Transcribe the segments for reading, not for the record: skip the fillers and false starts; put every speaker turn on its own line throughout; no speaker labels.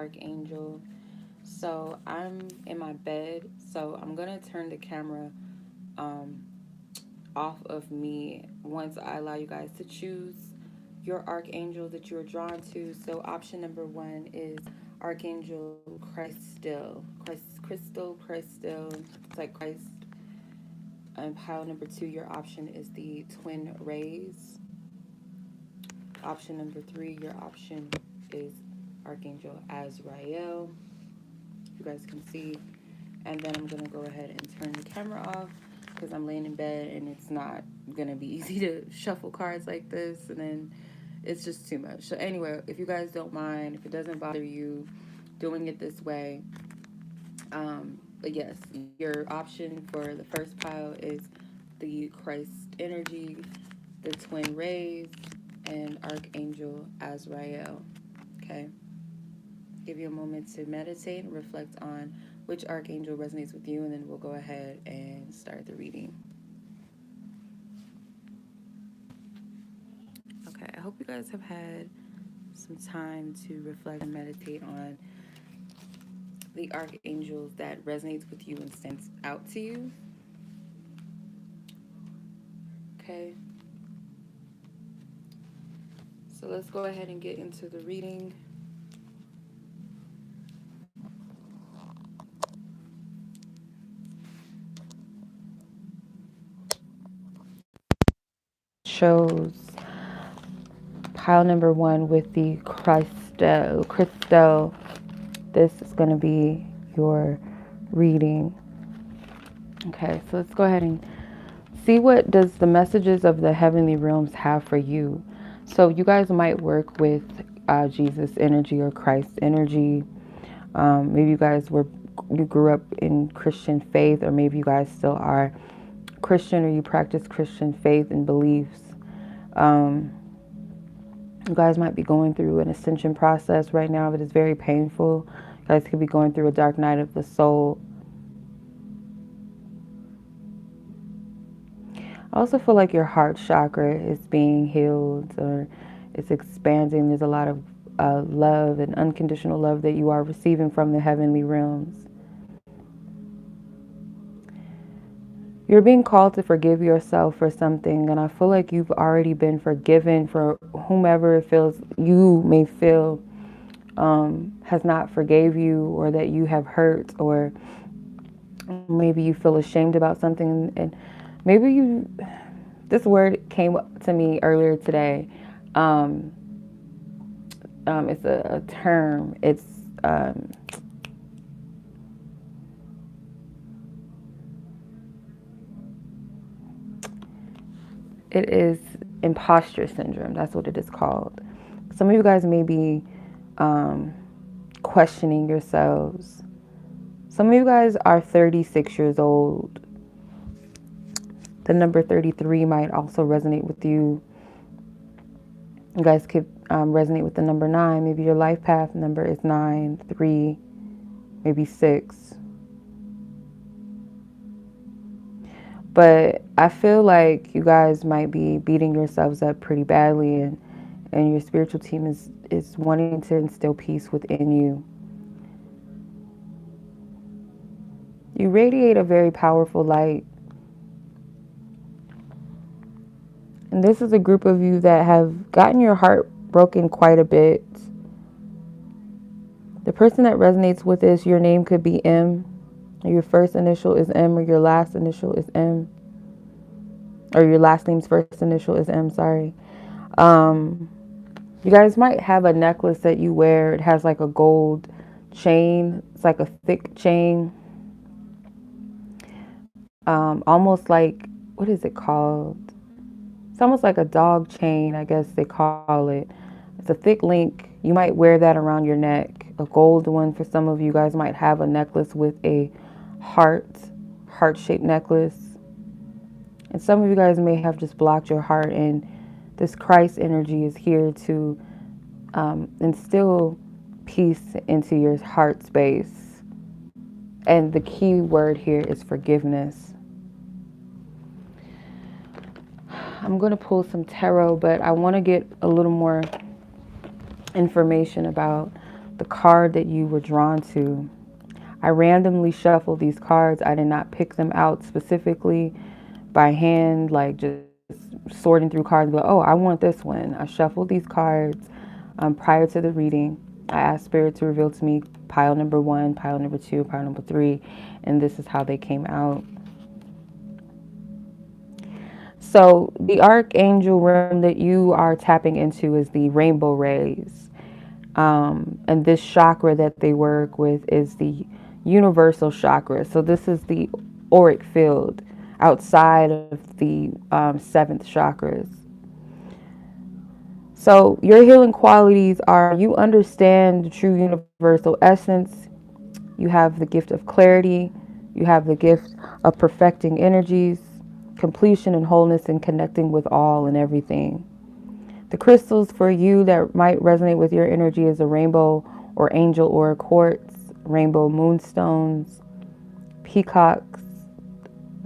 Archangel. So I'm in my bed, so I'm gonna turn the camera um, off of me once I allow you guys to choose your archangel that you are drawn to. So option number one is Archangel Christel. It's like Christ. And pile number two, your option is the twin rays. Option number three, your option is Archangel Azrael. You guys can see. And then I'm going to go ahead and turn the camera off because I'm laying in bed and it's not going to be easy to shuffle cards like this. And then it's just too much. So, anyway, if you guys don't mind, if it doesn't bother you doing it this way, but yes, your option for the first pile is the Christ energy, the twin rays, and Archangel Azrael. Okay? Give you a moment to meditate and reflect on which archangel resonates with you, and then we'll go ahead and start the reading. Okay, I hope you guys have had some time to reflect and meditate on the archangels that resonates with you and stands out to you. Okay. So let's go ahead and get into the reading. Shows pile number one with the Christel. This is going to be your reading. Okay, so let's go ahead and see what does the messages of the heavenly realms have for you. So you guys might work with Jesus energy or Christ energy. Maybe you grew up in Christian faith, or maybe you guys still are Christian, or you practice Christian faith and beliefs. You guys might be going through an ascension process right now that is very painful. You guys could be going through a dark night of the soul. I also feel like your heart chakra is being healed, or it's expanding. There's a lot of love and unconditional love that you are receiving from the heavenly realms. You're being called to forgive yourself for something, and I feel like you've already been forgiven for whomever it feels you may feel has not forgave you, or that you have hurt, or maybe you feel ashamed about something, and maybe this word came to me earlier today. It's a term. It's it is imposter syndrome. That's what it is called. Some of you guys may be questioning yourselves. Some of you guys are 36 years old. The number 33 might also resonate with you. You guys could resonate with the number 9. Maybe your life path number is 9, 3, maybe 6. But I feel like you guys might be beating yourselves up pretty badly, and your spiritual team is wanting to instill peace within you. You radiate a very powerful light. And this is a group of you that have gotten your heart broken quite a bit. The person that resonates with this, your name could be M. Your first initial is M, or your last initial is M. Or your last name's first initial is M, sorry. You guys might have a necklace that you wear. It has like a gold chain. It's like a thick chain. Almost like, what is it called? It's almost like a dog chain, I guess they call it. It's a thick link. You might wear that around your neck. A gold one for some of you guys might have a necklace with a heart-shaped necklace. And some of you guys may have just blocked your heart, and this Christ energy is here to instill peace into your heart space. And the key word here is forgiveness. I'm going to pull some tarot, but I want to get a little more information about the card that you were drawn to. I randomly shuffled these cards. I did not pick them out specifically by hand, like just sorting through cards, but oh, I want this one. I shuffled these cards prior to the reading. I asked Spirit to reveal to me pile number 1, pile number 2, pile number 3, and this is how they came out. So the Archangel realm that you are tapping into is the rainbow rays. And this chakra that they work with is the universal chakra. So this is the auric field outside of the 7th chakras. So your healing qualities are you understand the true universal essence. You have the gift of clarity. You have the gift of perfecting energies, completion and wholeness, and connecting with all and everything. The crystals for you that might resonate with your energy is a rainbow or angel or quartz, rainbow moonstones, peacocks,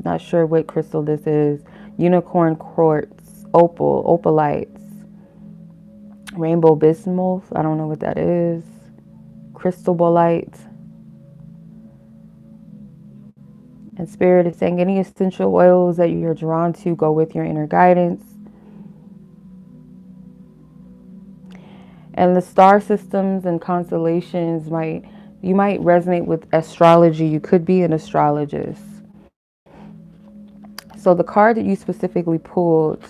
not sure what crystal this is, unicorn quartz, opalites, rainbow bismuth, I don't know what that is, crystalbolite. And Spirit is saying any essential oils that you're drawn to go with your inner guidance. And the star systems and constellations you might resonate with astrology. You could be an astrologist. So the card that you specifically pulled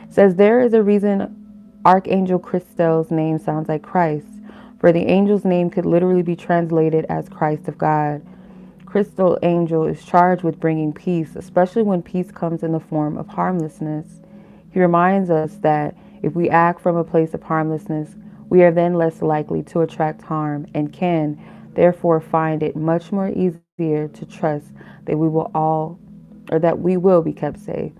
says there is a reason Archangel Christiel's name sounds like Christ, for the angel's name could literally be translated as Christ of God. Crystal Angel is charged with bringing peace, especially when peace comes in the form of harmlessness. He reminds us that if we act from a place of harmlessness, we are then less likely to attract harm and can, therefore, find it much more easier to trust that we will be kept safe.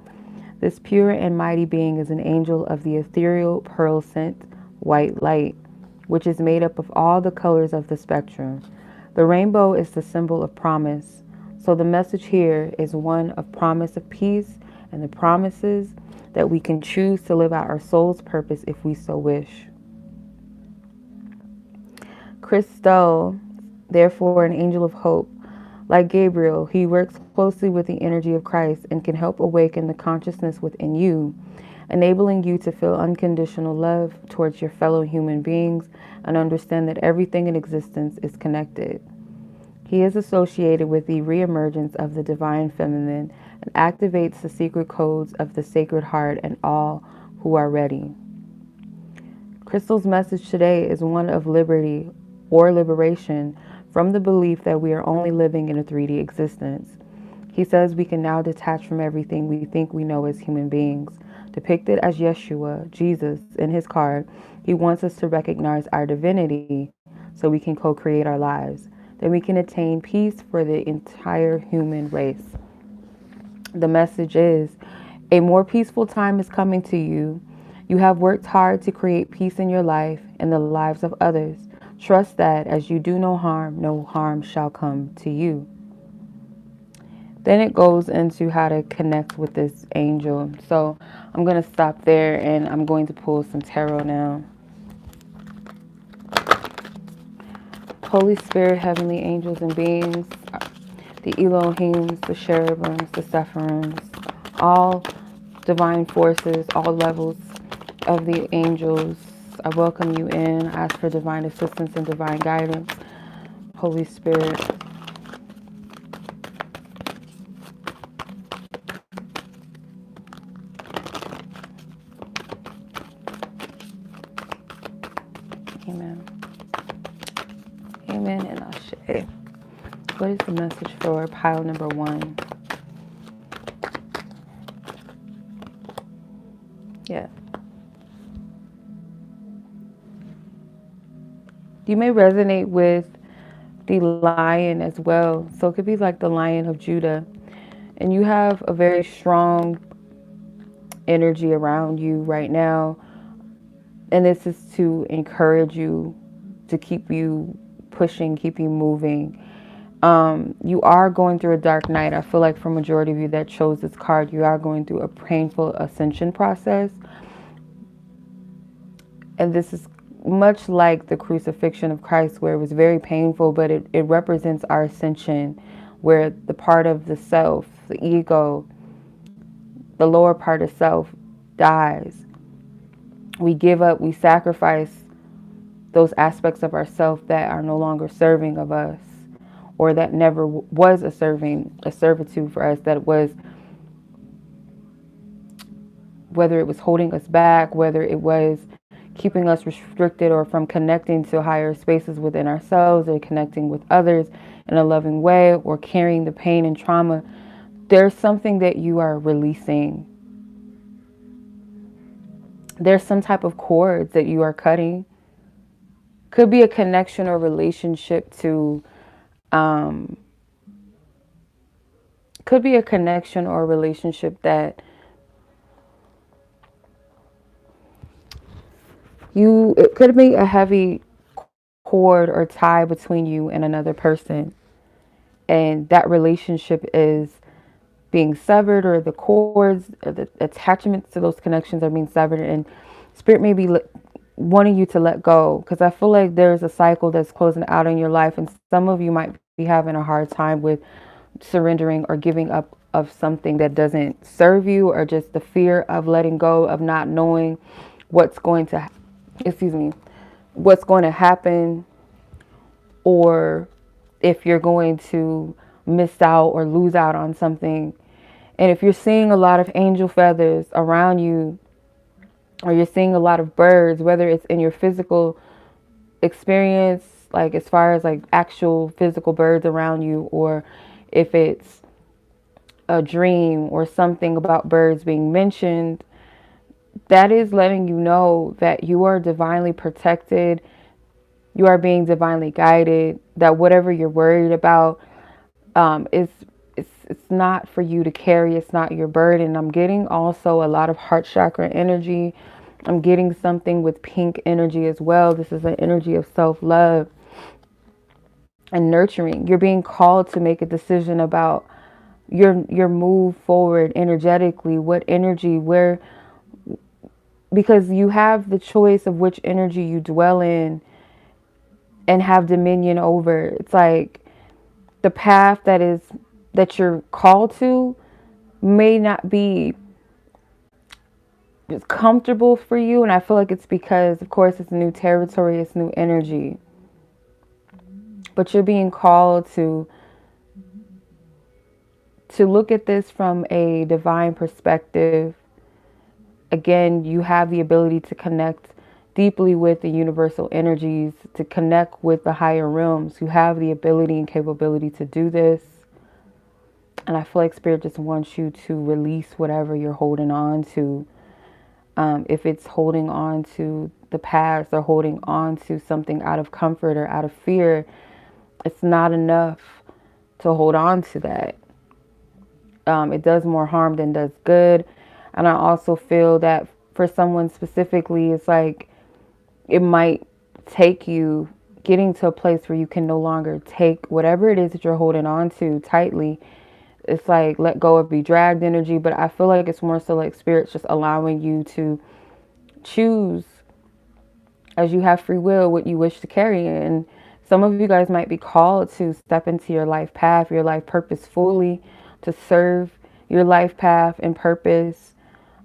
This pure and mighty being is an angel of the ethereal pearl scent white light, which is made up of all the colors of the spectrum. The rainbow is the symbol of promise. So the message here is one of promise of peace and the promises that we can choose to live out our soul's purpose if we so wish. Christiel, therefore, an angel of hope. Like Gabriel, he works closely with the energy of Christ and can help awaken the consciousness within you, enabling you to feel unconditional love towards your fellow human beings and understand that everything in existence is connected. He is associated with the reemergence of the divine feminine and activates the secret codes of the Sacred Heart and all who are ready. Crystal's message today is one of liberty or liberation from the belief that we are only living in a 3D existence. He says we can now detach from everything we think we know as human beings. Depicted as Yeshua, Jesus, in his card, he wants us to recognize our divinity so we can co-create our lives. Then we can attain peace for the entire human race. The message is, a more peaceful time is coming to you. You have worked hard to create peace in your life and the lives of others. Trust that as you do no harm shall come to you. Then it goes into how to connect with this angel. So I'm going to stop there and I'm going to pull some tarot now. Holy Spirit, heavenly angels and beings, the Elohims, the cherubims, the sephiroms, all divine forces, all levels of the angels, I welcome you in. I ask for divine assistance and divine guidance. Holy Spirit. Amen. Amen and Ashe. What is the message for pile number 1? Yeah. You may resonate with the lion as well. So it could be like the Lion of Judah. And you have a very strong energy around you right now. And this is to encourage you, to keep you pushing, keep you moving. You are going through a dark night. I feel like for majority of you that chose this card, you are going through a painful ascension process. And this is much like the crucifixion of Christ, where it was very painful, but it represents our ascension, where the part of the self, the ego, the lower part of self dies. We give up, we sacrifice those aspects of ourself that are no longer serving of us, or that never was a servitude for us, that was, whether it was holding us back, whether it was keeping us restricted or from connecting to higher spaces within ourselves or connecting with others in a loving way, or carrying the pain and trauma. There's something that you are releasing. There's some type of cords that you are cutting. Could be a connection or relationship to, could be a connection or relationship that it could be a heavy cord or tie between you and another person. And that relationship is being severed, or the cords or the attachments to those connections are being severed, and spirit may be wanting you to let go, because I feel like there's a cycle that's closing out in your life, and some of you might be having a hard time with surrendering or giving up of something that doesn't serve you, or just the fear of letting go, of not knowing what's going to what's going to happen, or if you're going to miss out or lose out on something. And if you're seeing a lot of angel feathers around you, or you're seeing a lot of birds, whether it's in your physical experience, like as far as like actual physical birds around you, or if it's a dream or something about birds being mentioned, that is letting you know that you are divinely protected. You are being divinely guided, that whatever you're worried about, it's not for you to carry. It's not your burden. I'm getting also a lot of heart chakra energy. I'm getting something with pink energy as well. This is an energy of self-love and nurturing. You're being called to make a decision about your move forward energetically. What energy, where, because you have the choice of which energy you dwell in and have dominion over. It's like the path that you're called to may not be comfortable for you, and I feel like it's because, of course, it's new territory, it's new energy, but you're being called to look at this from a divine perspective. Again, you have the ability to connect deeply with the universal energies, to connect with the higher realms. You have the ability and capability to do this. And I feel like Spirit just wants you to release whatever you're holding on to. If it's holding on to the past, or holding on to something out of comfort or out of fear, it's not enough to hold on to that. It does more harm than does good. And I also feel that for someone specifically, it's like it might take you getting to a place where you can no longer take whatever it is that you're holding on to tightly. It's like let go of be dragged energy. But I feel like it's more so like Spirit's just allowing you to choose, as you have free will, what you wish to carry. And some of you guys might be called to step into your life path, your life purpose fully, to serve your life path and purpose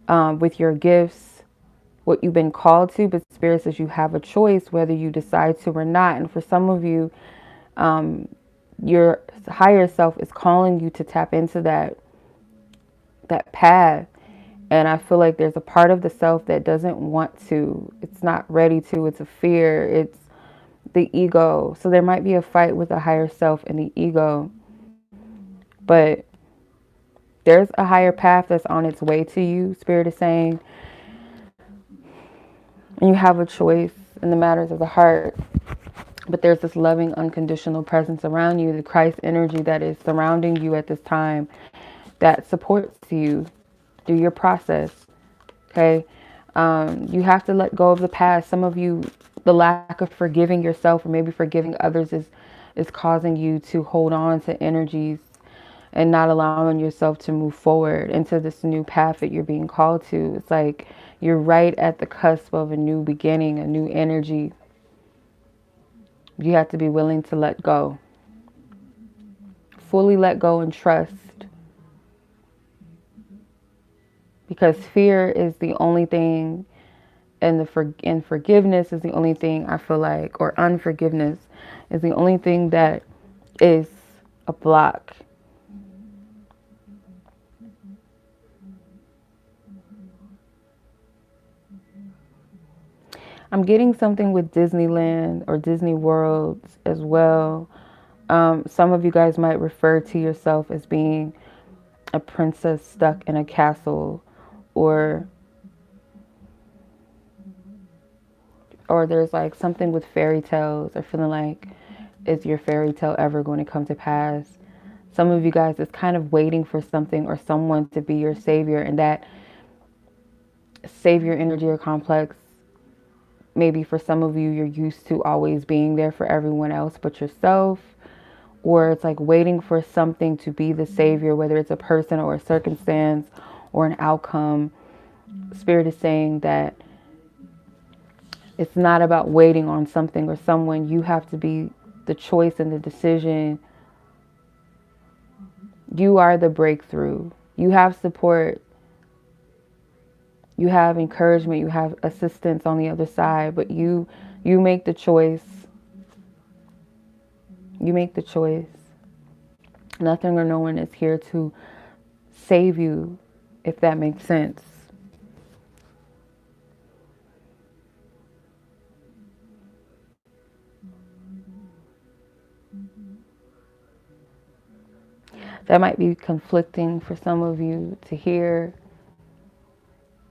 with your gifts, what you've been called to. But Spirit says you have a choice whether you decide to or not. And for some of you, your higher self is calling you to tap into that path. And I feel like there's a part of the self that doesn't want to. It's not ready to. It's a fear. It's the ego. So there might be a fight with the higher self and the ego. But there's a higher path that's on its way to you, Spirit is saying. And you have a choice in the matters of the heart. But there's this loving, unconditional presence around you, the Christ energy that is surrounding you at this time, that supports you through your process. Okay. You have to let go of the past. Some of you, the lack of forgiving yourself or maybe forgiving others is causing you to hold on to energies and not allowing yourself to move forward into this new path that you're being called to. It's like You're right at the cusp of a new beginning, a new energy. You have to be willing to let go. Fully let go and trust. Because fear is the only thing, and forgiveness is the only thing I feel like, or unforgiveness is the only thing that is a block. I'm getting something with Disneyland or Disney World as well. Some of you guys might refer to yourself as being a princess stuck in a castle, or there's like something with fairy tales, or feeling like, is your fairy tale ever going to come to pass? Some of you guys is kind of waiting for something or someone to be your savior, and that savior energy or complex, maybe for some of you, you're used to always being there for everyone else but yourself. Or it's like waiting for something to be the savior, whether it's a person or a circumstance or an outcome. Spirit is saying that it's not about waiting on something or someone. You have to be the choice and the decision. You are the breakthrough. You have support. You have encouragement. You have assistance on the other side. But you make the choice. You make the choice. Nothing or no one is here to save you, if that makes sense. That might be conflicting for some of you to hear.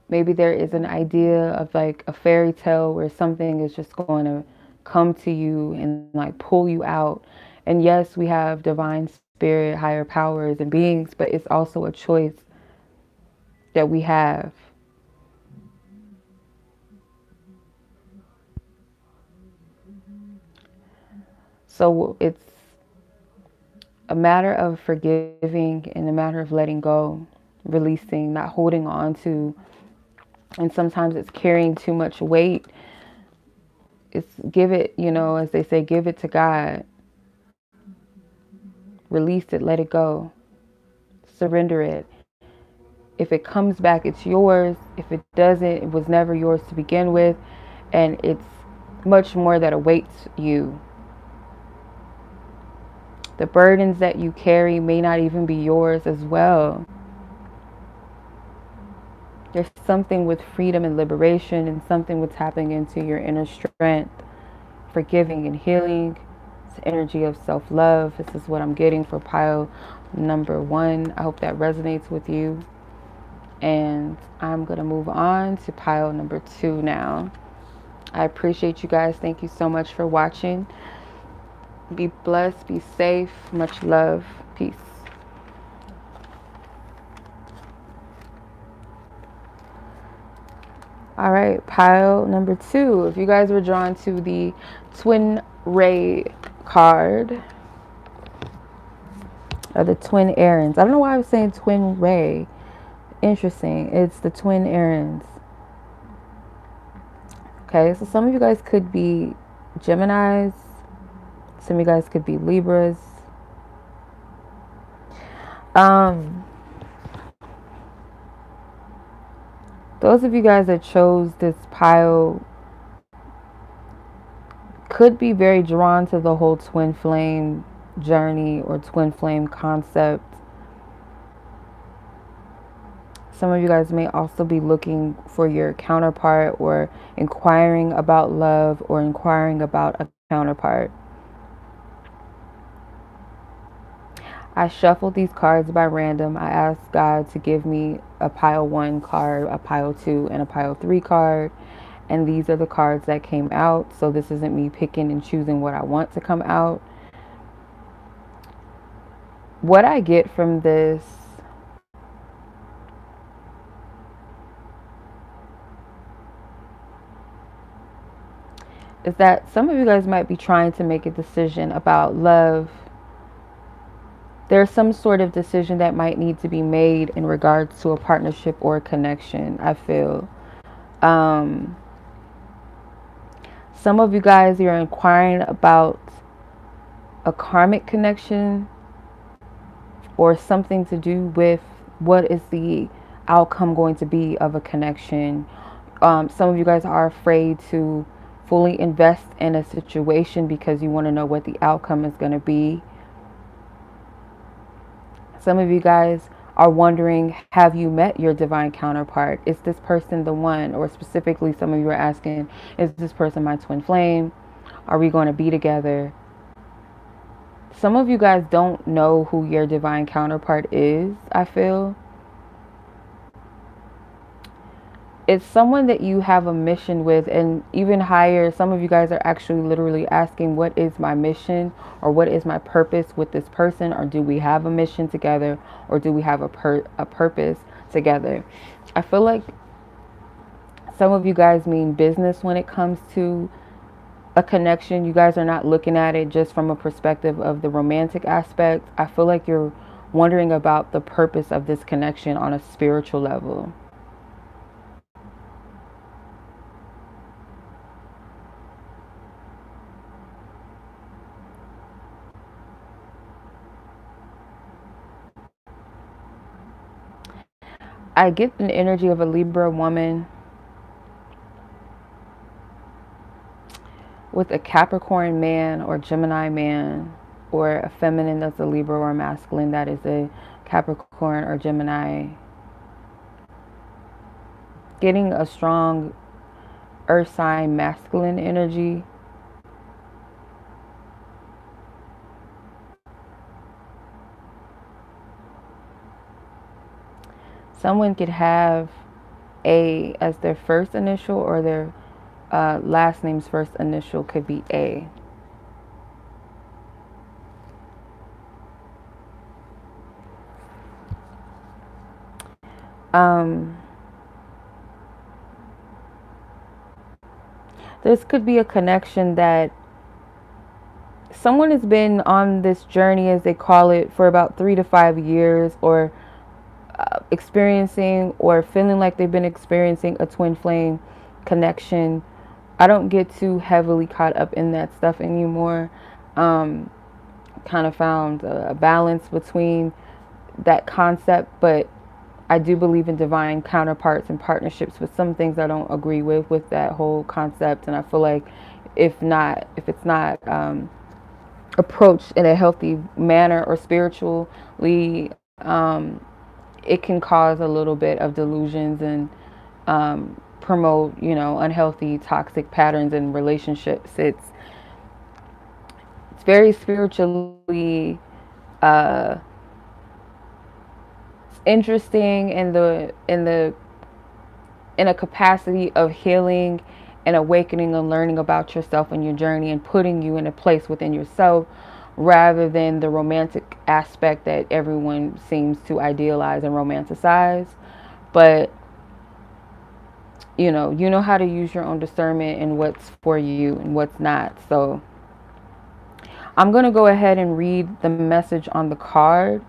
Maybe there is an idea of like a fairy tale where something is just going to come to you and like pull you out. And yes, we have divine spirit, higher powers and beings, but it's also a choice that we have. So it's a matter of forgiving and a matter of letting go, releasing, not holding on to. And sometimes it's carrying too much weight. It's give it, as they say, give it to God. Release it, let it go. Surrender it. If it comes back, it's yours. If it doesn't, it was never yours to begin with. And it's much more that awaits you. The burdens that you carry may not even be yours as well. There's something with freedom and liberation, and something with tapping into your inner strength, forgiving and healing. It's the energy of self-love. This is what I'm getting for pile number 1. I hope that resonates with you. And I'm going to move on to pile number 2 now. I appreciate you guys. Thank you so much for watching. Be blessed. Be safe. Much love. Peace. All right, pile number 2. If you guys were drawn to the Twin Ray card, or the Twin Irins. I don't know why I was saying Twin Ray. Interesting. It's the Twin Irins. Okay, so some of you guys could be Geminis. Some of you guys could be Libras. Those of you guys that chose this pile could be very drawn to the whole twin flame journey or twin flame concept. Some of you guys may also be looking for your counterpart, or inquiring about love, or inquiring about a counterpart. I shuffled these cards by random. I asked God to give me a pile 1 card, a pile 2, and a pile 3 card. And these are the cards that came out. So this isn't me picking and choosing what I want to come out. What I get from this is that some of you guys might be trying to make a decision about love. There's some sort of decision that might need to be made in regards to a partnership or a connection, I feel. Um, some of you guys, you're inquiring about a karmic connection or something to do with what is the outcome going to be of a connection. Some of you guys are afraid to fully invest in a situation because you want to know what the outcome is going to be. Some of you guys are wondering, have you met your divine counterpart? Is this person the one? Or specifically, some of you are asking, is this person my twin flame? Are we going to be together? Some of you guys don't know who your divine counterpart is, I feel. It's someone that you have a mission with, and even higher, some of you guys are actually literally asking, what is my mission, or what is my purpose with this person, or do we have a mission together, or do we have a purpose together? I feel like some of you guys mean business when it comes to a connection. You guys are not looking at it just from a perspective of the romantic aspect. I feel like you're wondering about the purpose of this connection on a spiritual level. I get an energy of a Libra woman with a Capricorn man or Gemini man, or a feminine that's a Libra, or a masculine that is a Capricorn or Gemini. Getting a strong earth sign masculine energy. Someone could have A as their first initial, or their last name's first initial could be A. This could be a connection that someone has been on this journey, as they call it, for about 3 to 5 years, or experiencing or feeling like they've been experiencing a twin flame connection. I don't get too heavily caught up in that stuff anymore. Kind of found a balance between that concept, but I do believe in divine counterparts and partnerships, with some things I don't agree with that whole concept. And I feel like if it's not approached in a healthy manner or spiritually, it can cause a little bit of delusions and promote, unhealthy, toxic patterns in relationships. It's very spiritually interesting in a capacity of healing and awakening and learning about yourself and your journey, and putting you in a place within yourself, rather than the romantic aspect that everyone seems to idealize and romanticize. But you know how to use your own discernment and what's for you and what's not. So I'm going to go ahead and read the message on the card,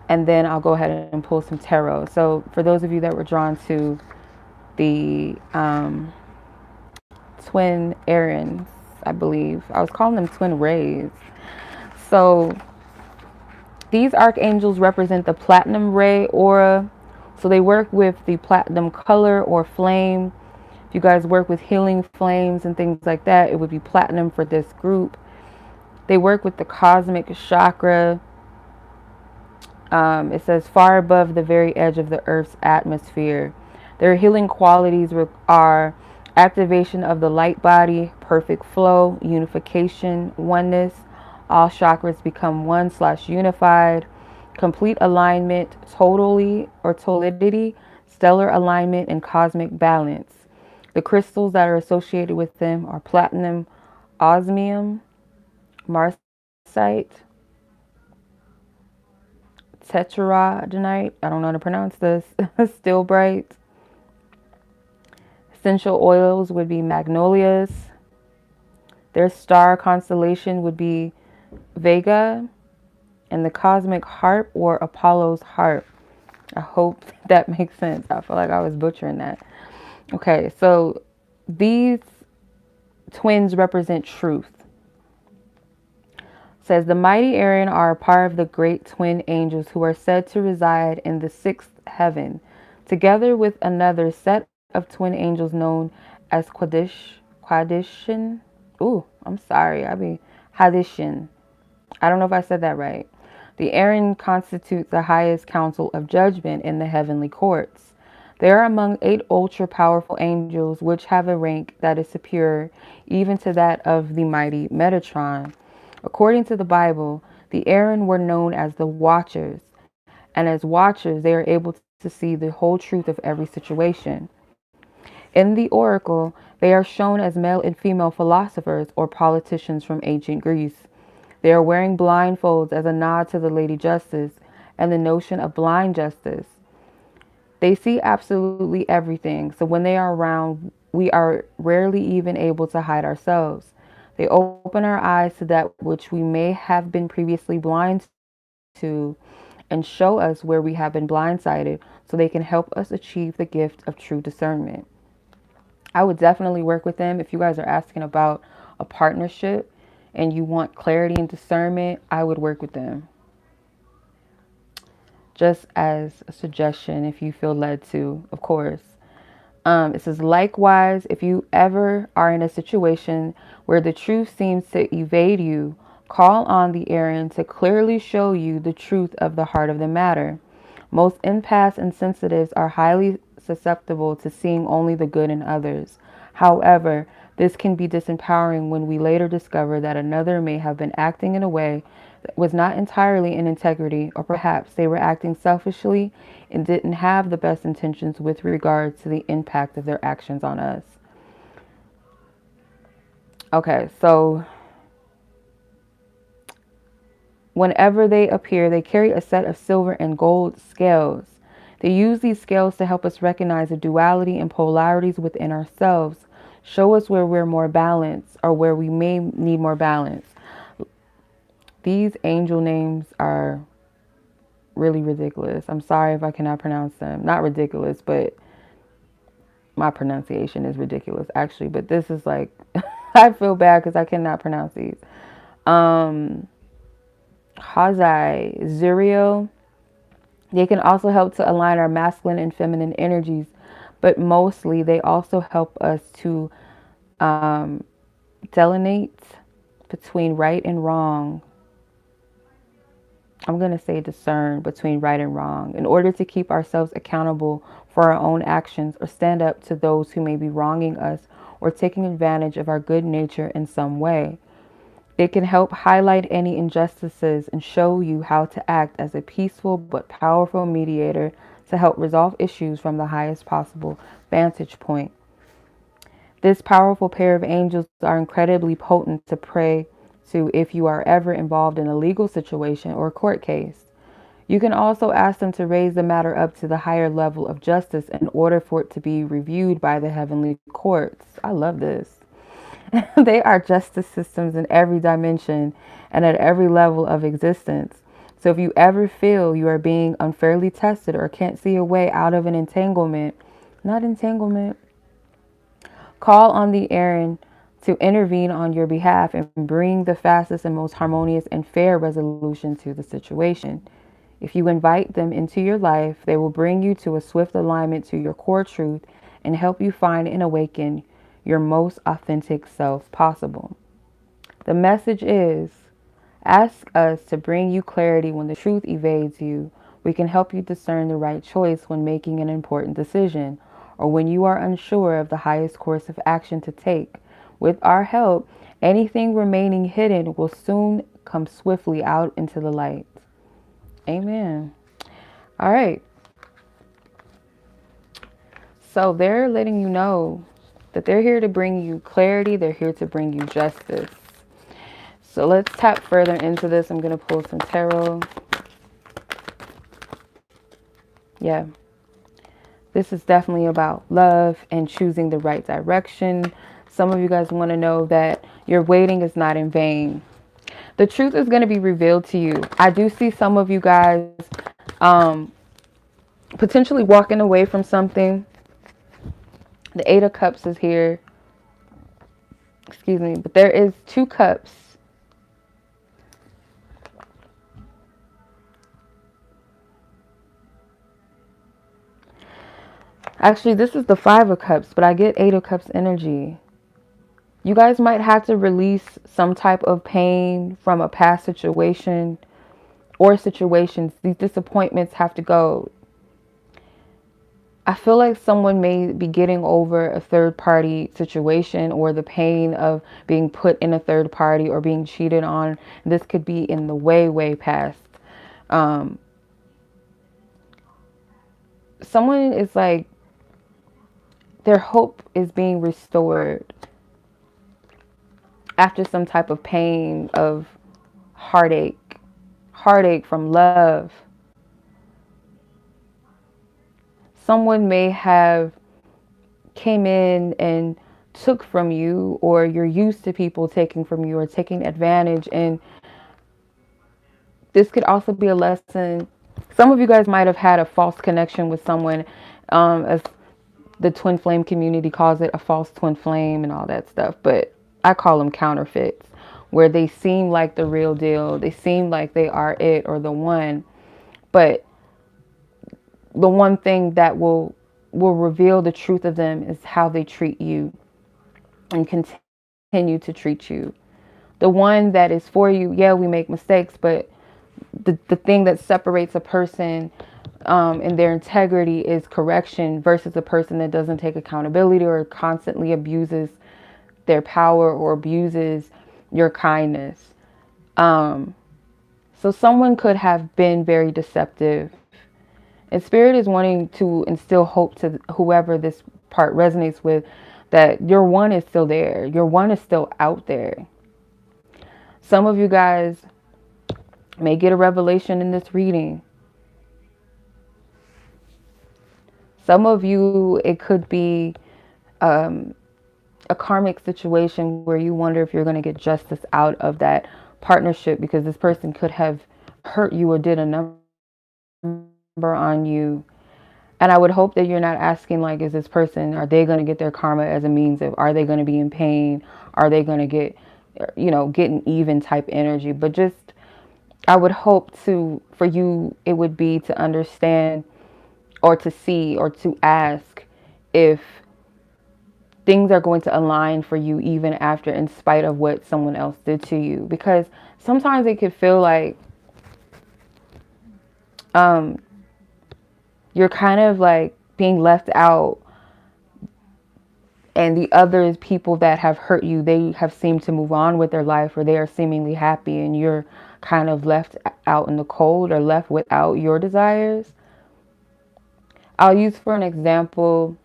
and then I'll go ahead and pull some tarot. So for those of you that were drawn to the Twin Irins, I believe. I was calling them twin rays. So these archangels represent the platinum ray aura. So they work with the platinum color or flame. If you guys work with healing flames and things like that, it would be platinum for this group. They work with the cosmic chakra. It says far above the very edge of the Earth's atmosphere. Their healing qualities are activation of the light body, perfect flow, unification, oneness. All chakras become one/unified, complete alignment, totally or totality, stellar alignment, and cosmic balance. The crystals that are associated with them are platinum, osmium, marcite, tetradenite, I don't know how to pronounce this, steel bright. Essential oils would be magnolias. Their star constellation would be Vega, and the cosmic harp, or Apollo's harp. I hope that makes sense. I feel like I was butchering that. Okay, so these twins represent truth. Says the mighty Irin are a part of the great twin angels who are said to reside in the sixth heaven, together with another set of twin angels known as Quadishan. Ooh, I'm sorry. Hadishan. I don't know if I said that right. The Irin constitute the highest council of judgment in the heavenly courts. They are among 8 ultra powerful angels, which have a rank that is superior even to that of the mighty Metatron. According to the Bible, the Irin were known as the Watchers, and as Watchers, they are able to see the whole truth of every situation. In the Oracle, they are shown as male and female philosophers or politicians from ancient Greece. They are wearing blindfolds as a nod to the Lady Justice and the notion of blind justice. They see absolutely everything, so when they are around, we are rarely even able to hide ourselves. They open our eyes to that which we may have been previously blind to and show us where we have been blindsided so they can help us achieve the gift of true discernment. I would definitely work with them if you guys are asking about a partnership and you want clarity and discernment. I would work with them. Just as a suggestion, if you feel led to, of course. It says, likewise, if you ever are in a situation where the truth seems to evade you, call on the Irin to clearly show you the truth of the heart of the matter. Most empaths and sensitives are highly susceptible to seeing only the good in others. However, this can be disempowering when we later discover that another may have been acting in a way that was not entirely in integrity, or perhaps they were acting selfishly and didn't have the best intentions with regard to the impact of their actions on us. Okay, so whenever they appear, they carry a set of silver and gold scales. They use these scales to help us recognize the duality and polarities within ourselves, show us where we're more balanced or where we may need more balance. These angel names are really ridiculous. I'm sorry if I cannot pronounce them. Not ridiculous, but my pronunciation is ridiculous, actually. But this is like, I feel bad because I cannot pronounce these. Azrael. They can also help to align our masculine and feminine energies, but mostly they also help us to delineate between right and wrong. I'm going to say discern between right and wrong in order to keep ourselves accountable for our own actions or stand up to those who may be wronging us or taking advantage of our good nature in some way. It can help highlight any injustices and show you how to act as a peaceful but powerful mediator to help resolve issues from the highest possible vantage point. This powerful pair of angels are incredibly potent to pray to if you are ever involved in a legal situation or court case. You can also ask them to raise the matter up to the higher level of justice in order for it to be reviewed by the heavenly courts. I love this. They are justice systems in every dimension and at every level of existence. So if you ever feel you are being unfairly tested or can't see a way out of an entanglement, call on the Irin to intervene on your behalf and bring the fastest and most harmonious and fair resolution to the situation. If you invite them into your life, they will bring you to a swift alignment to your core truth and help you find and awaken your most authentic self possible. The message is, ask us to bring you clarity when the truth evades you. We can help you discern the right choice when making an important decision or when you are unsure of the highest course of action to take. With our help, anything remaining hidden will soon come swiftly out into the light. Amen. All right. So they're letting you know that they're here to bring you clarity. They're here to bring you justice. So let's tap further into this. I'm going to pull some tarot. Yeah. This is definitely about love and choosing the right direction. Some of you guys want to know that your waiting is not in vain. The truth is going to be revealed to you. I do see some of you guys potentially walking away from something The Eight of Cups is here. Excuse me. But there is two cups. Actually, this is the Five of Cups, but I get Eight of Cups energy. You guys might have to release some type of pain from a past situation or situations. These disappointments have to go. I feel like someone may be getting over a third party situation or the pain of being put in a third party or being cheated on. This could be in the way, way past. Someone is like, their hope is being restored after some type of pain of heartache from love. Someone may have came in and took from you, or you're used to people taking from you or taking advantage. And this could also be a lesson. Some of you guys might have had a false connection with someone, as the twin flame community calls it, a false twin flame and all that stuff. But I call them counterfeits, where they seem like the real deal. They seem like they are it or the one. But the one thing that will reveal the truth of them is how they treat you and continue to treat you. The one that is for you, yeah, we make mistakes, but the thing that separates a person and their integrity is correction versus a person that doesn't take accountability or constantly abuses their power or abuses your kindness. So someone could have been very deceptive. And Spirit is wanting to instill hope to whoever this part resonates with, that your one is still there. Your one is still out there. Some of you guys may get a revelation in this reading. Some of you, it could be a karmic situation where you wonder if you're going to get justice out of that partnership, because this person could have hurt you or did a number on you. And I would hope that you're not asking, like, is this person, are they going to get their karma as a means of, are they going to be in pain? Are they going to get, getting even type energy? But just, I would hope for you, it would be to understand or to see or to ask if things are going to align for you even after, in spite of what someone else did to you. Because sometimes it could feel like you're kind of like being left out, and the other people that have hurt you, they have seemed to move on with their life, or they are seemingly happy, and you're kind of left out in the cold or left without your desires. I'll use for an example,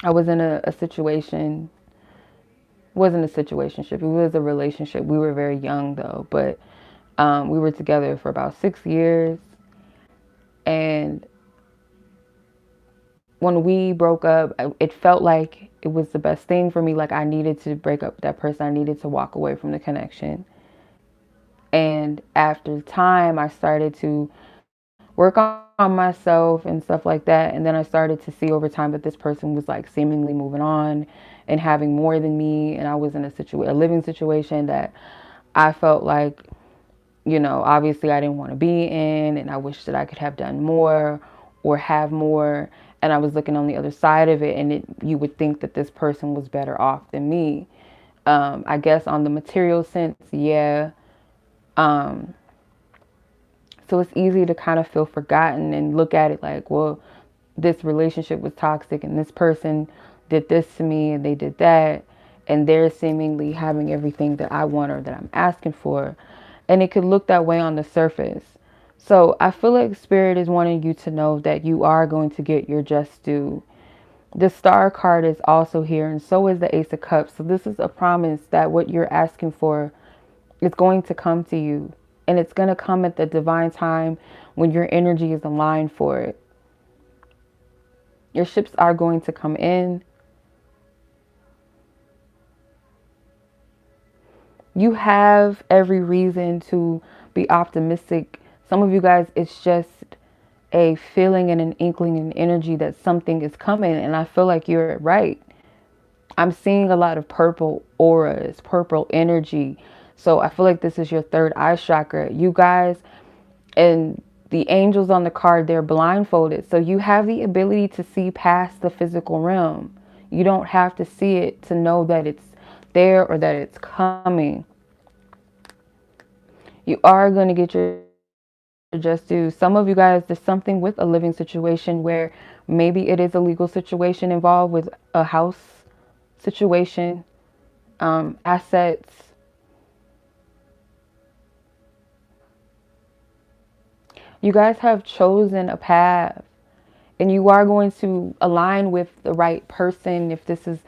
I was in a situation, wasn't a situationship, it was a relationship. We were very young though, but we were together for about 6 years. And when we broke up, it felt like it was the best thing for me. Like, I needed to break up with that person. I needed to walk away from the connection. And after time, I started to work on myself and stuff like that. And then I started to see over time that this person was like seemingly moving on and having more than me. And I was in a living situation that I felt like, obviously I didn't want to be in, and I wish that I could have done more or have more. And I was looking on the other side of it, and you would think that this person was better off than me. I guess on the material sense, yeah. So it's easy to kind of feel forgotten and look at it like, well, this relationship was toxic and this person did this to me and they did that, and they're seemingly having everything that I want or that I'm asking for. And it could look that way on the surface. So I feel like Spirit is wanting you to know that you are going to get your just due. The Star card is also here, and so is the Ace of Cups. So this is a promise that what you're asking for is going to come to you. And it's going to come at the divine time when your energy is aligned for it. Your ships are going to come in. You have every reason to be optimistic. Some of you guys, it's just a feeling and an inkling and energy that something is coming. And I feel like you're right. I'm seeing a lot of purple auras, purple energy. So I feel like this is your third eye chakra. You guys, and the angels on the card, they're blindfolded. So you have the ability to see past the physical realm. You don't have to see it to know that it's there or that it's coming. You are going to get your just due. Some of you guys, there's something with a living situation where maybe it is a legal situation involved with a house situation, assets. You guys have chosen a path, and you are going to align with the right person. If this is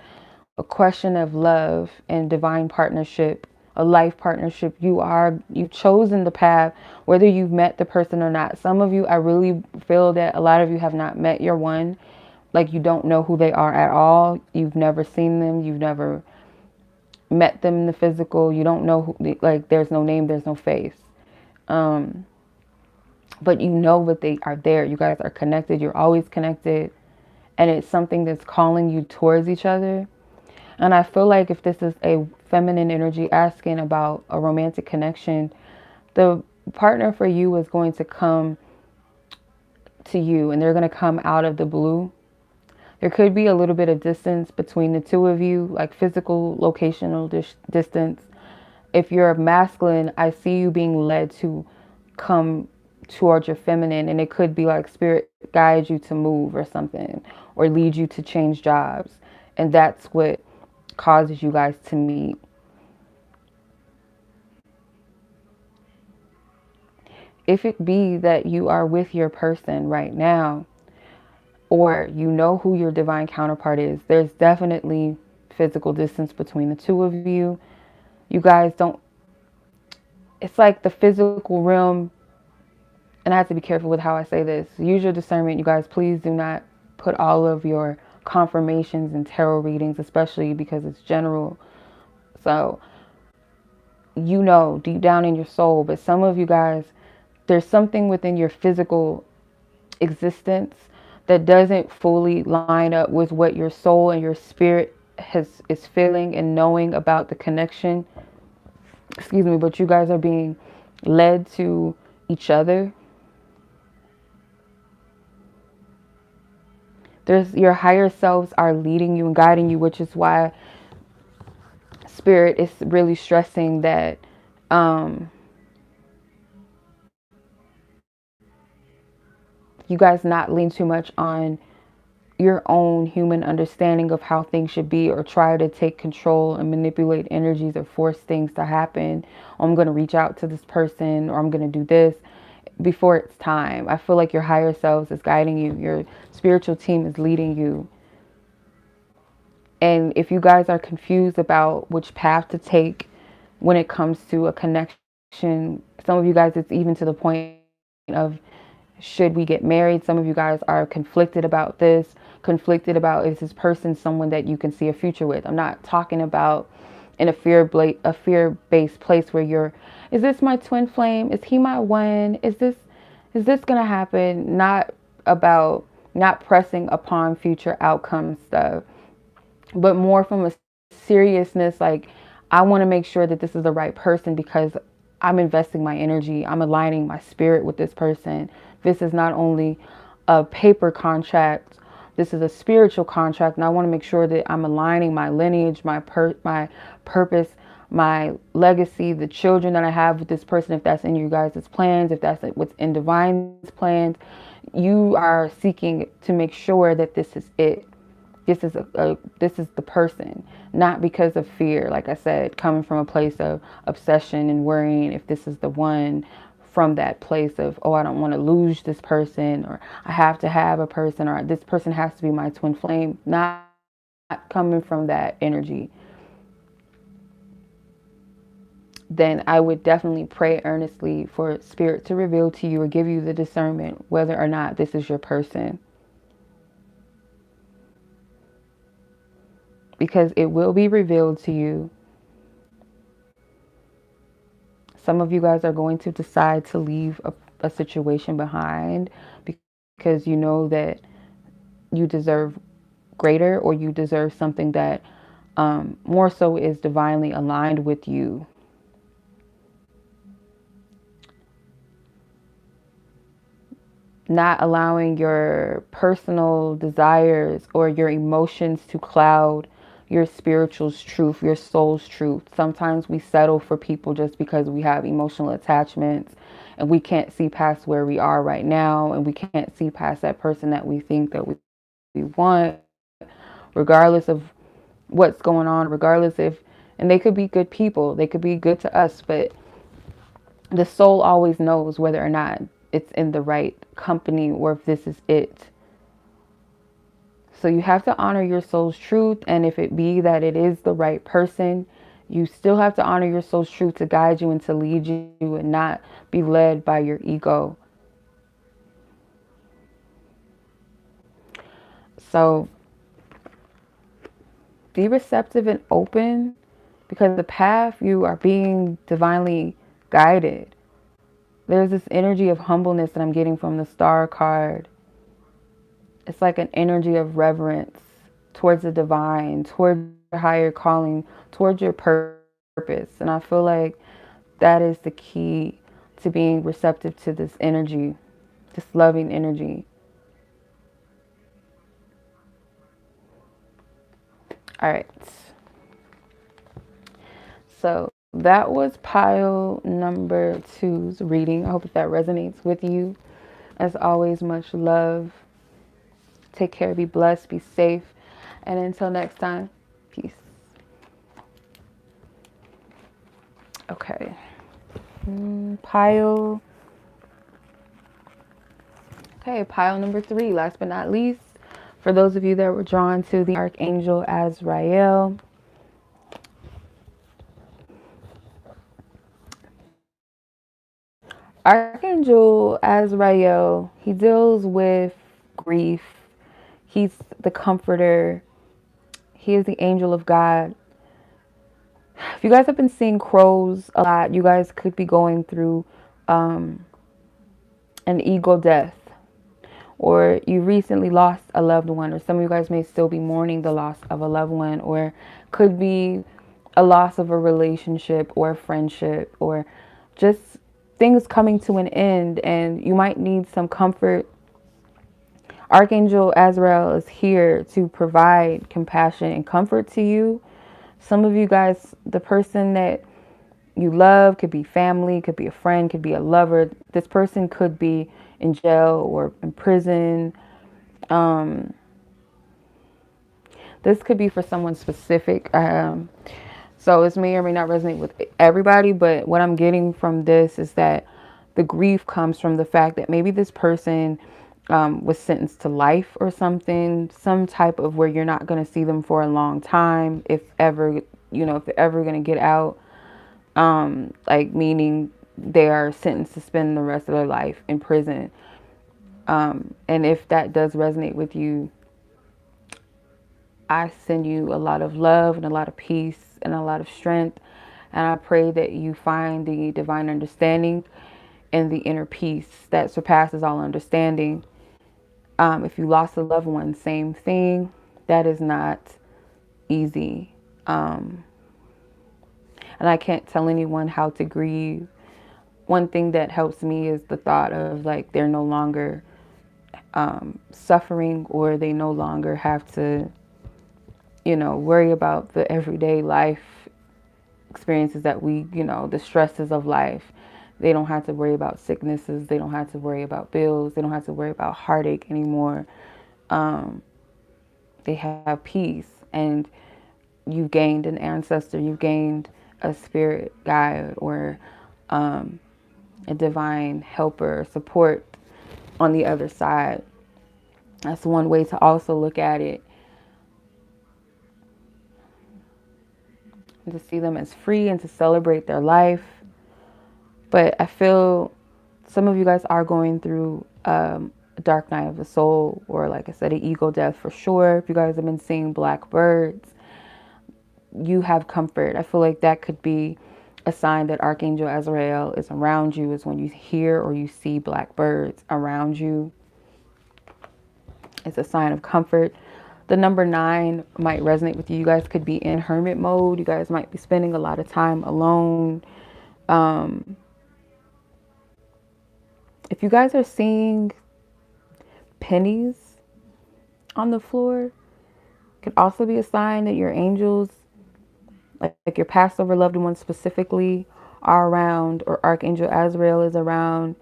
a question of love and divine partnership, a life partnership, you've chosen the path, whether you've met the person or not. Some of you, I really feel that a lot of you have not met your one. Like, you don't know who they are at all. You've never seen them. You've never met them in the physical. You don't know who, like, there's no name, there's no face. But you know that they are there. You guys are connected. You're always connected. And it's something that's calling you towards each other. And I feel like if this is a feminine energy asking about a romantic connection, the partner for you is going to come to you, and they're going to come out of the blue. There could be a little bit of distance between the two of you, like physical, locational distance. If you're masculine, I see you being led to come towards your feminine, and it could be like spirit guides you to move or something, or lead you to change jobs. And that's what causes you guys to meet. If it be that you are with your person right now, or you know who your divine counterpart is, there's definitely physical distance between the two of you. You guys don't, it's like the physical realm, and I have to be careful with how I say this. Use your discernment, you guys. Please do not put all of your confirmations in tarot readings, especially because it's general. So, you know, deep down in your soul, but some of you guys, there's something within your physical existence that doesn't fully line up with what your soul and your spirit is feeling and knowing about the connection. Excuse me, but you guys are being led to each other. There's your higher selves are leading you and guiding you, which is why spirit is really stressing that you guys not lean too much on your own human understanding of how things should be, or try to take control and manipulate energies or force things to happen. I'm going to reach out to this person, or I'm going to do this before it's time. I feel like your higher selves is guiding you. Your spiritual team is leading you. And if you guys are confused about which path to take when it comes to a connection, some of you guys, it's even to the point of, should we get married? Some of you guys are conflicted about this, conflicted about, is this person someone that you can see a future with? I'm not talking about in a fear-based place where you're, is this my twin flame? Is he my one? Is this going to happen? Not about, not pressing upon future outcome stuff, but more from a seriousness, like, I want to make sure that this is the right person because I'm investing my energy. I'm aligning my spirit with this person. This is not only a paper contract. This is a spiritual contract. And I want to make sure that I'm aligning my lineage, my purpose, my legacy, the children that I have with this person. If that's in you guys' plans, if that's what's in divine's plans, you are seeking to make sure that this is it. This is this is the person, not because of fear. Like I said, coming from a place of obsession and worrying if this is the one, from that place of, oh, I don't want to lose this person, or I have to have a person, or this person has to be my twin flame. Not coming from that energy. Then I would definitely pray earnestly for spirit to reveal to you or give you the discernment whether or not this is your person. Because it will be revealed to you. Some of you guys are going to decide to leave a situation behind because you know that you deserve greater, or you deserve something that more so is divinely aligned with you. Not allowing your personal desires or your emotions to cloud your spiritual's truth, your soul's truth. Sometimes we settle for people just because we have emotional attachments and we can't see past where we are right now, and we can't see past that person that we think that we want, regardless of what's going on, regardless if, and they could be good people, they could be good to us, but the soul always knows whether or not it's in the right company or if this is it. So you have to honor your soul's truth. And if it be that it is the right person, you still have to honor your soul's truth to guide you and to lead you, and not be led by your ego. So be receptive and open, because the path you are being divinely guided. There's this energy of humbleness that I'm getting from the star card. It's like an energy of reverence towards the divine, towards your higher calling, towards your purpose. And I feel like that is the key to being receptive to this energy, this loving energy. All right. So that was pile number 2's reading. I hope that resonates with you. As always, much love. Take care, be blessed, be safe. And until next time, peace. Okay. Pile. Okay, pile number 3, last but not least. For those of you that were drawn to the Archangel Azrael. Archangel Azrael, he deals with grief. He's the comforter. He is the angel of God. If you guys have been seeing crows a lot, you guys could be going through an ego death, or you recently lost a loved one, or some of you guys may still be mourning the loss of a loved one, or could be a loss of a relationship or a friendship, or just things coming to an end, and you might need some comfort. Archangel Azrael is here to provide compassion and comfort to you. Some of you guys, the person that you love could be family, could be a friend, could be a lover. This person could be in jail or in prison. This could be for someone specific. So this may or may not resonate with everybody, but what I'm getting from this is that the grief comes from the fact that maybe this person was sentenced to life or something, some type of where you're not going to see them for a long time, if ever, if they're ever going to get out, like meaning they are sentenced to spend the rest of their life in prison. And if that does resonate with you, I send you a lot of love and a lot of peace and a lot of strength. And I pray that you find the divine understanding and the inner peace that surpasses all understanding. If you lost a loved one, same thing. That is not easy. And I can't tell anyone how to grieve. One thing that helps me is the thought of like they're no longer suffering, or they no longer have to, worry about the everyday life experiences that we, the stresses of life. They don't have to worry about sicknesses. They don't have to worry about bills. They don't have to worry about heartache anymore. They have peace, and you've gained an ancestor. You've gained a spirit guide, or a divine helper, support on the other side. That's one way to also look at it. And to see them as free and to celebrate their life. But I feel some of you guys are going through a dark night of the soul, or like I said, an ego death for sure. If you guys have been seeing black birds, you have comfort. I feel like that could be a sign that Archangel Azrael is around you, is when you hear or you see black birds around you. It's a sign of comfort. The number 9 might resonate with you. You guys could be in hermit mode. You guys might be spending a lot of time alone. If you guys are seeing pennies on the floor, could also be a sign that your angels, like your passed over loved ones specifically, are around, or Archangel Azrael is around.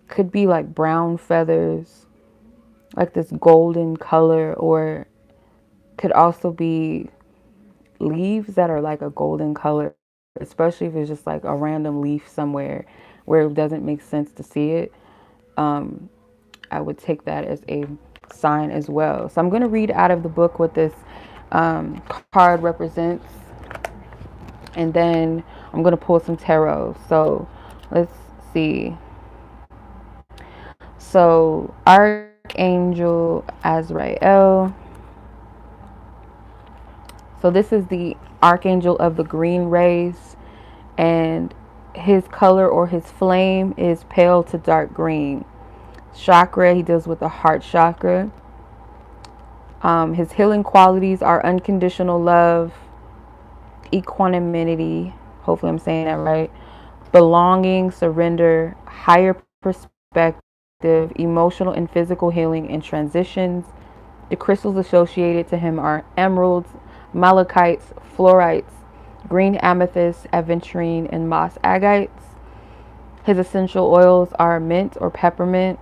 Could be like brown feathers, like this golden color, or could also be leaves that are like a golden color, especially if it's just like a random leaf somewhere where it doesn't make sense to see it. I would take that as a sign as well. So I'm going to read out of the book what this card represents, and then I'm going to pull some tarot. So let's see. So Archangel Azrael. So this is the Archangel of the green rays, and his color or his flame is pale to dark green. Chakra, he deals with the heart chakra. His healing qualities are unconditional love, equanimity, hopefully I'm saying that right, belonging, surrender, higher perspective, emotional and physical healing, and transitions. The crystals associated to him are emeralds, malachites, fluorites, green amethyst, aventurine, and moss agates. His essential oils are mint or peppermint,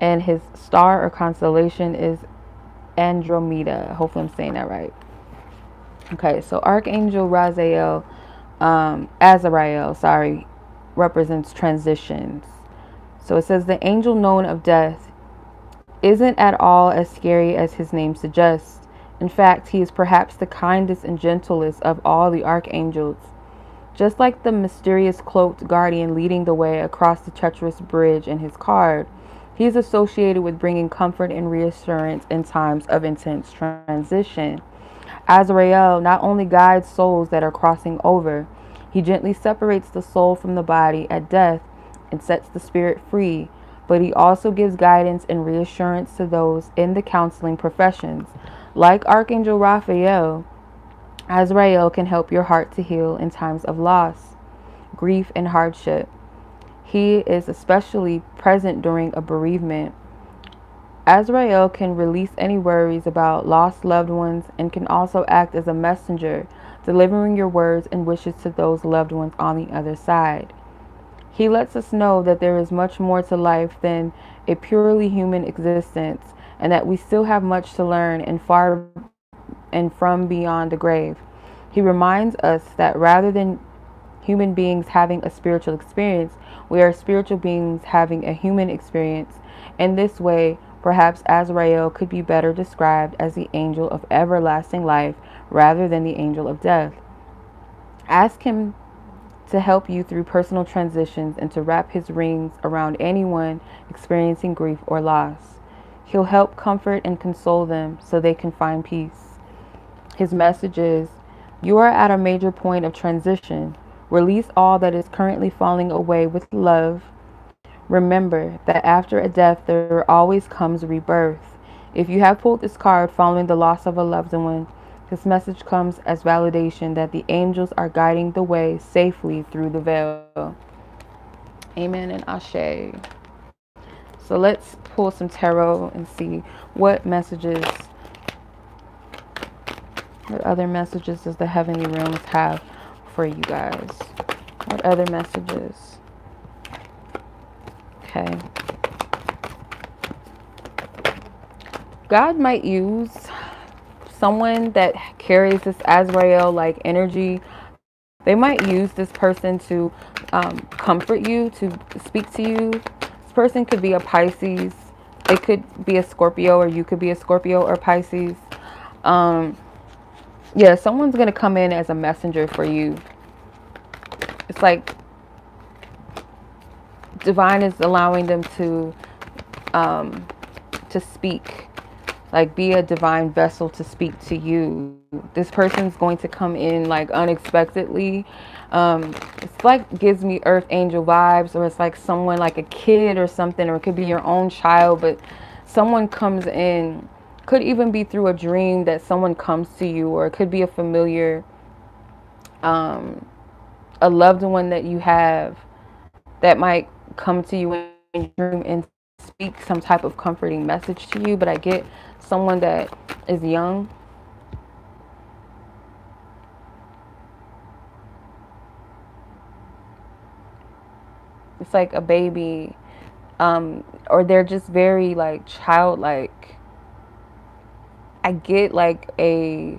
and his star or constellation is Andromeda. Hopefully I'm saying that right. Okay, so Archangel Azrael, represents transitions. So it says the angel known of death isn't at all as scary as his name suggests. In fact, he is perhaps the kindest and gentlest of all the archangels. Just like the mysterious cloaked guardian leading the way across the treacherous bridge in his card, he is associated with bringing comfort and reassurance in times of intense transition. Azrael not only guides souls that are crossing over, he gently separates the soul from the body at death and sets the spirit free, but he also gives guidance and reassurance to those in the counseling professions. Like Archangel Raphael, Azrael can help your heart to heal in times of loss, grief, and hardship. He is especially present during a bereavement. Azrael can release any worries about lost loved ones and can also act as a messenger, delivering your words and wishes to those loved ones on the other side. He lets us know that there is much more to life than a purely human existence, and that we still have much to learn and from beyond the grave. He reminds us that rather than human beings having a spiritual experience, we are spiritual beings having a human experience. In this way, perhaps Azrael could be better described as the angel of everlasting life rather than the angel of death. Ask him to help you through personal transitions and to wrap his rings around anyone experiencing grief or loss. He'll help comfort and console them so they can find peace. His message is, you are at a major point of transition. Release all that is currently falling away with love. Remember that after a death, there always comes rebirth. If you have pulled this card following the loss of a loved one, this message comes as validation that the angels are guiding the way safely through the veil. Amen and Ashe. So let's pull some tarot and see what other messages does the heavenly realms have for you guys? What other messages? Okay. God might use someone that carries this Azrael like energy. They might use this person to comfort you, to speak to you. This person could be a Pisces. It could be a Scorpio, or you could be a Scorpio or Pisces. Yeah, someone's going to come in as a messenger for you. It's like divine is allowing them to speak. Like, be a divine vessel to speak to you. This person's going to come in like unexpectedly. It's like, gives me earth angel vibes, or it's like someone like a kid or something, or it could be your own child, but someone comes in, could even be through a dream that someone comes to you, or it could be a familiar, a loved one that you have that might come to you in your dream and speak some type of comforting message to you. But I get someone that is young. It's like a baby, or they're just very like childlike. I get like a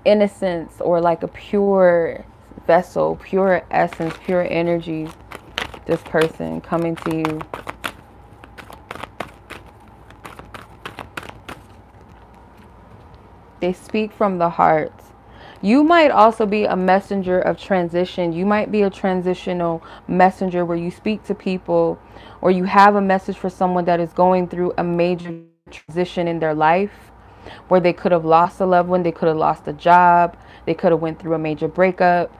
innocence, or like a pure vessel, pure essence, pure energy. This person coming to you. They speak from the heart. You might also be a messenger of transition. You might be a transitional messenger where you speak to people, or you have a message for someone that is going through a major transition in their life, where they could have lost a loved one, they could have lost a job, they could have went through a major breakup,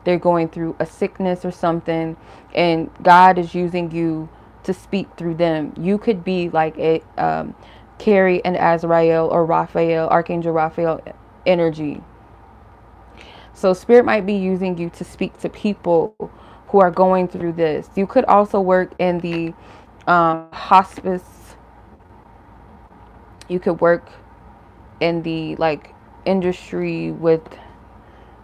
they're going through a sickness or something, and God is using you to speak through them. You could be like a Carrie and Azrael, or Raphael, Archangel Raphael energy. So spirit might be using you to speak to people who are going through this. You could also work in the hospice. You could work in the like industry with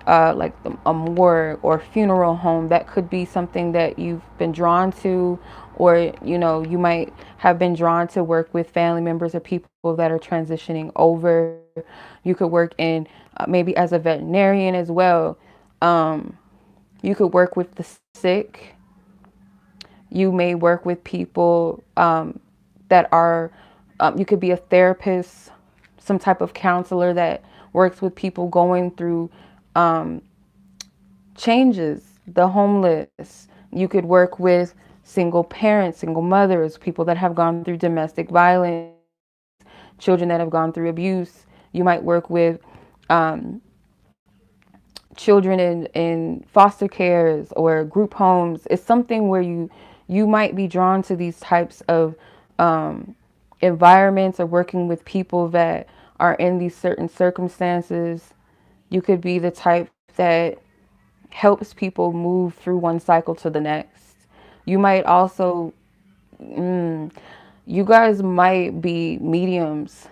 like a morgue or funeral home. That could be something that you've been drawn to, or you know, you might have been drawn to work with family members or people that are transitioning over. You could work in maybe as a veterinarian as well. You could work with the sick. You may work with people that are, you could be a therapist, some type of counselor that works with people going through changes, the homeless. You could work with single parents, single mothers, people that have gone through domestic violence, children that have gone through abuse. You might work with children in foster cares or group homes. It's something where you might be drawn to these types of environments, or working with people that are in these certain circumstances. You could be the type that helps people move through one cycle to the next. You might also, you guys might be mediums.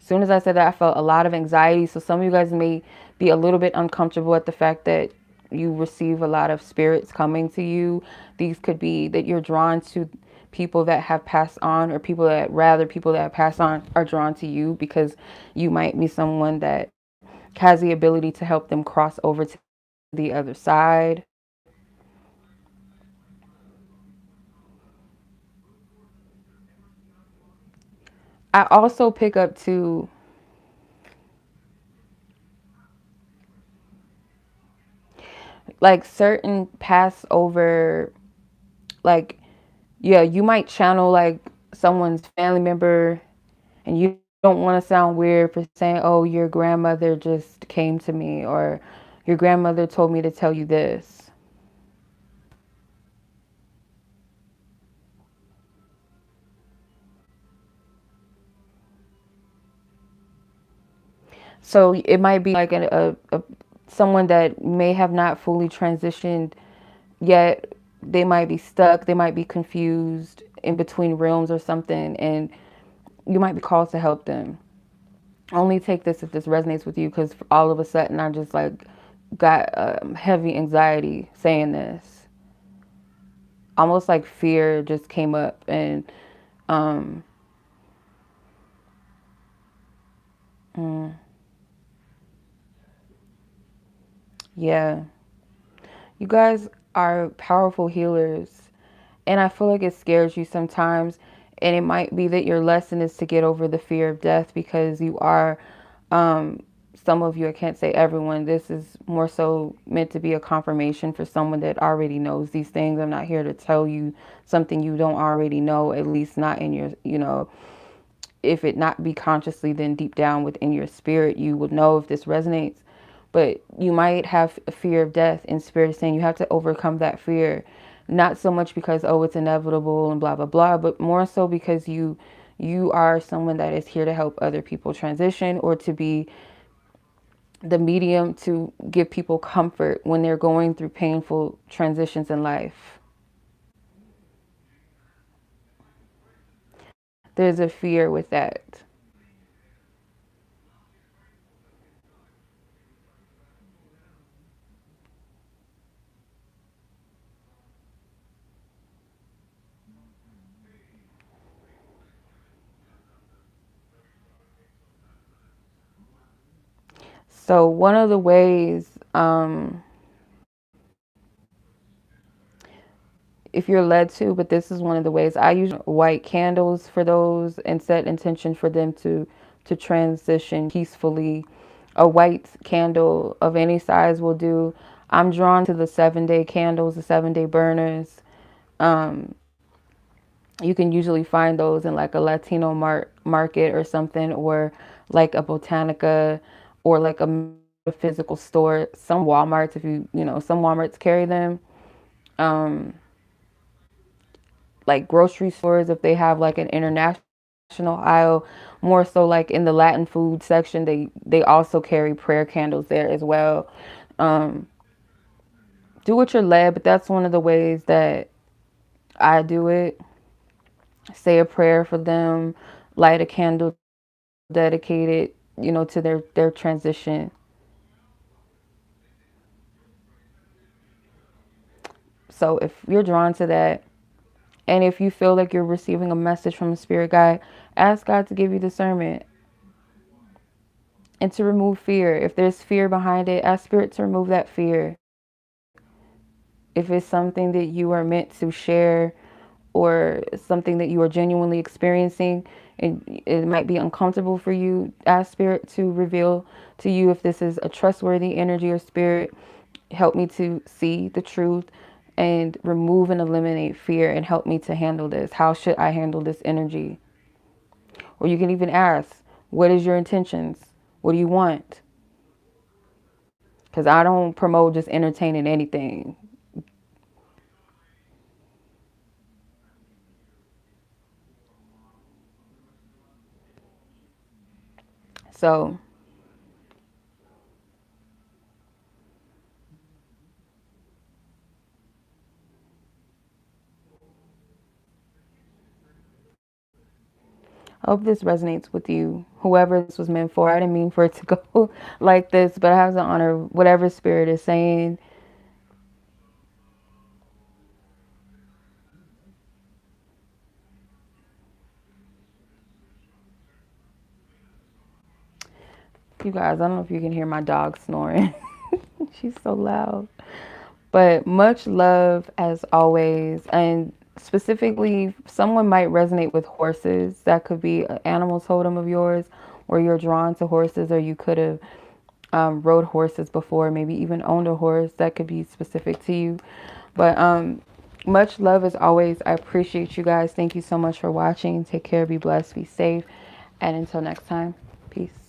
As soon as I said that, I felt a lot of anxiety. So some of you guys may be a little bit uncomfortable at the fact that you receive a lot of spirits coming to you. These could be that you're drawn to people that have passed on, or people that have passed on are drawn to you because you might be someone that has the ability to help them cross over to the other side. I also pick up to like certain Passover, like, yeah, you might channel like someone's family member, and you don't want to sound weird for saying, oh, your grandmother just came to me, or your grandmother told me to tell you this. So it might be like someone that may have not fully transitioned yet. They might be stuck. They might be confused in between realms or something, and you might be called to help them. Only take this if this resonates with you, because all of a sudden I just like got heavy anxiety saying this. Almost like fear just came up, and um, mm, yeah, you guys are powerful healers, and I feel like it scares you sometimes. And it might be that your lesson is to get over the fear of death, because you are, some of you, I can't say everyone, this is more so meant to be a confirmation for someone that already knows these things. I'm not here to tell you something you don't already know, at least not in your, you know, if it not be consciously, then deep down within your spirit, you would know if this resonates. But you might have a fear of death, and spirit is saying you have to overcome that fear. Not so much because, oh, it's inevitable and blah, blah, blah, but more so because you are someone that is here to help other people transition, or to be the medium to give people comfort when they're going through painful transitions in life. There's a fear with that. So one of the ways, if you're led to, but this is one of the ways I use white candles for those and set intention for them to transition peacefully. A white candle of any size will do. I'm drawn to the 7-day candles, the 7-day burners. Um, you can usually find those in like a Latino market or something, or like a Botanica, or like a physical store. Some Walmarts, if some Walmarts carry them. Um, like grocery stores, if they have like an international aisle, more so like in the Latin food section, they also carry prayer candles there as well. Um, do what you're led, but that's one of the ways that I do it. Say a prayer for them, light a candle dedicated, to their transition. So if you're drawn to that, and if you feel like you're receiving a message from a spirit guide, ask God to give you discernment and to remove fear. If there's fear behind it, ask spirit to remove that fear. If it's something that you are meant to share, or something that you are genuinely experiencing, and it might be uncomfortable for you, ask spirit to reveal to you if this is a trustworthy energy or spirit. Help me to see the truth and remove and eliminate fear, and help me to handle this. How should I handle this energy? Or you can even ask, what is your intentions? What do you want? Because I don't promote just entertaining anything. So I hope this resonates with you, whoever this was meant for. I didn't mean for it to go like this, but I have to honor whatever spirit is saying. You guys, I don't know if you can hear my dog snoring. She's so loud. But much love as always. And specifically, someone might resonate with horses. That could be an animal totem of yours, or you're drawn to horses, or you could have rode horses before, maybe even owned a horse. That could be specific to you. But much love as always. I appreciate you guys. Thank you so much for watching. Take care. Be blessed. Be safe. And until next time, peace.